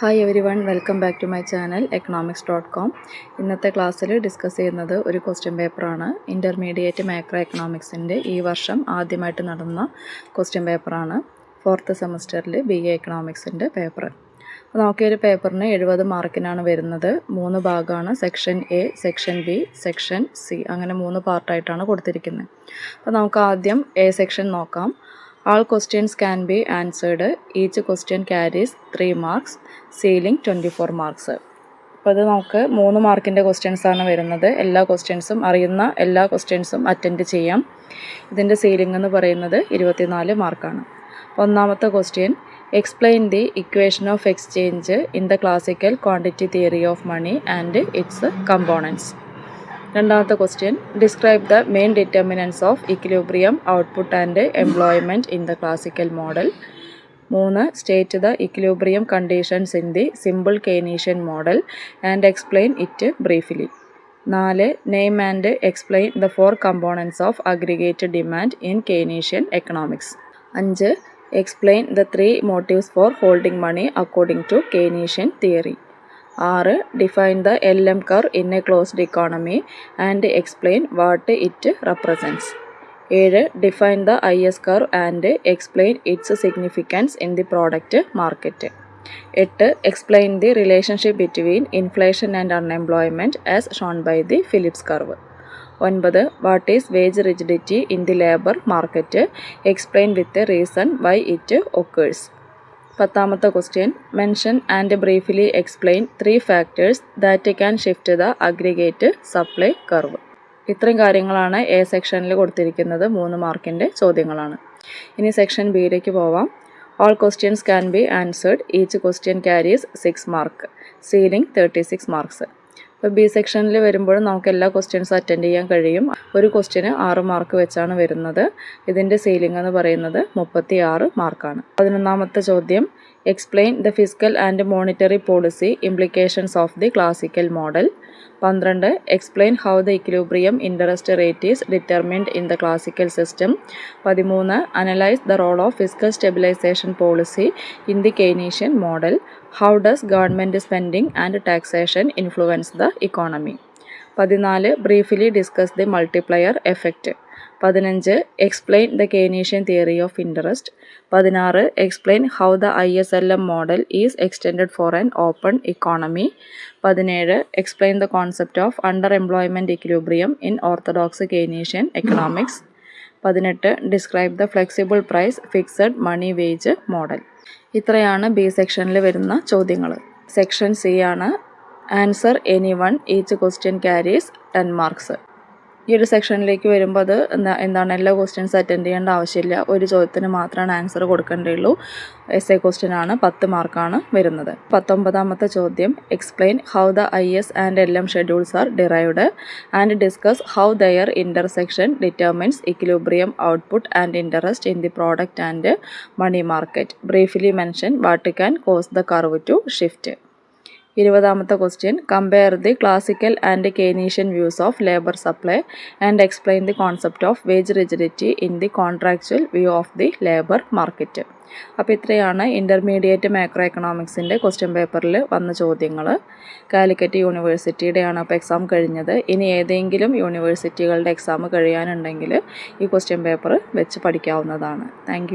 Hi everyone, welcome back to my channel economics.com. ഇന്നത്തെ ക്ലാസ്സിൽ discuss ചെയ്യുന്നത് ഒരു ക്വസ്റ്റ്യൻ പേപ്പറാണ്. ഇൻ്റർമീഡിയറ്റ് മാക്രോ എക്കണോമിക്സിൻ്റെ ഈ വർഷം ആദ്യമായിട്ട് നടന്ന ക്വസ്റ്റ്യൻ പേപ്പറാണ്. 4th സെമസ്റ്ററിൽ BA എക്കണോമിക്സിൻ്റെ പേപ്പർ. അപ്പോൾ നമുക്കൊരു പേപ്പറിന് 70 മാർക്കിനാണ് വരുന്നത്. 3 ഭാഗമാണ്. Section A, section B, section C, അങ്ങനെ 3 പാർട്ടായിട്ടാണ് കൊടുത്തിരിക്കുന്നത്. അപ്പോൾ നമുക്ക് ആദ്യം എ സെക്ഷൻ നോക്കാം. All questions can be answered. Each question carries 3 marks. Ceiling 24 marks. അപ്പോൾ ഇത് നമുക്ക് 3 മാർക്കിൻ്റെ ക്വസ്റ്റ്യൻസാണ് വരുന്നത്. എല്ലാ ക്വസ്റ്റ്യൻസും അറിയുന്ന എല്ലാ ക്വസ്റ്റ്യൻസും അറ്റൻഡ് ചെയ്യാം. ഇതിൻ്റെ സീലിംഗ് എന്ന് പറയുന്നത് 24 മാർക്കാണ്. ഒന്നാമത്തെ question, explain the equation of exchange in the classical quantity theory of money and its components. രണ്ടാമത്തെ question, describe the main determinants of equilibrium output and employment in the classical model. 3, state the equilibrium conditions in the simple Keynesian model and explain it briefly. 4, name and explain the 4 components of aggregate demand in Keynesian economics. 5, explain the 3 motives for holding money according to Keynesian theory. 6, define the LM curve in a closed economy and explain what it represents. 7, define the IS curve and explain its significance in the product market. 8, explain the relationship between inflation and unemployment as shown by the Phillips curve. 9, what is wage rigidity in the labor market? Explain with a reason why it occurs. 10th question, mention and briefly explain 3 factors that can shift the aggregate supply curve. ഇത്രയും കാര്യങ്ങളാണ് A സെക്ഷനിൽ കൊടുത്തിരിക്കുന്നത്. 3 മാർക്കിൻ്റെ ചോദ്യങ്ങളാണ്. ഇനി section ബിയിലേക്ക് പോവാം. All questions can be answered. Each question carries 6 marks. Ceiling 36 marks. ഇപ്പോൾ B സെക്ഷനിൽ വരുമ്പോൾ നമുക്ക് എല്ലാ ക്വസ്റ്റ്യൻസും അറ്റൻഡ് ചെയ്യാൻ കഴിയും. ഒരു ക്വസ്റ്റ്യന് 6 മാർക്ക് വെച്ചാണ് വരുന്നത്. ഇതിൻ്റെ സീലിംഗ് എന്ന് പറയുന്നത് 36 മാർക്കാണ്. 11ാമത്തെ ചോദ്യം, explain the fiscal and monetary policy implications of the classical model. 12, explain how the equilibrium interest rate is determined in the classical system. 13, analyse the role of fiscal stabilisation policy in the Keynesian model. How does government spending and taxation influence the economy. 14, briefly discuss the multiplier effect. 15, explain the Keynesian theory of interest. 16, explain how the ISLM model is extended four an open economy. 17, explain the concept of underemployment equilibrium in orthodox Keynesian economics. 18, describe the flexible price fixed money wage model. ഇത്രയാണ് B സെക്ഷനിൽ വരുന്ന ചോദ്യങ്ങൾ. Section C ആണ്. Answer any one, each question carries 10 marks. ഈ ഒരു സെക്ഷനിലേക്ക് വരുമ്പോൾ അത് എന്താണ് എല്ലാ ക്വസ്റ്റ്യൻസ് അറ്റൻഡ് ചെയ്യേണ്ട ആവശ്യമില്ല. ഒരു ചോദ്യത്തിന് മാത്രമാണ് ആൻസർ കൊടുക്കേണ്ടതുള്ളൂ. എസ് എ ക്വസ്റ്റ്യൻ ആണ്. 10 മാർക്കാണ് വരുന്നത്. 19ാമത്തെ ചോദ്യം, explain how the IS and LM schedules are derived and discuss how their intersection determines equilibrium output and interest in the product and money market. Briefly mention what can cause the curve to shift. 20ാമത്തെ question, compare the classical and Keynesian views of labour supply and explain the concept of wage rigidity in the contractual view of the labour market. അപ്പോൾ ഇത്രയാണ് intermediate macro എക്കണോമിക്സിൻ്റെ question പേപ്പറിൽ വന്ന ചോദ്യങ്ങൾ. കാലിക്കറ്റ് യൂണിവേഴ്സിറ്റിയുടെയാണ് അപ്പോൾ exam കഴിഞ്ഞത്. ഇനി ഏതെങ്കിലും യൂണിവേഴ്സിറ്റികളുടെ എക്സാം കഴിയാനുണ്ടെങ്കിൽ ഈ ക്വസ്റ്റ്യൻ പേപ്പർ വെച്ച് പഠിക്കാവുന്നതാണ്. താങ്ക്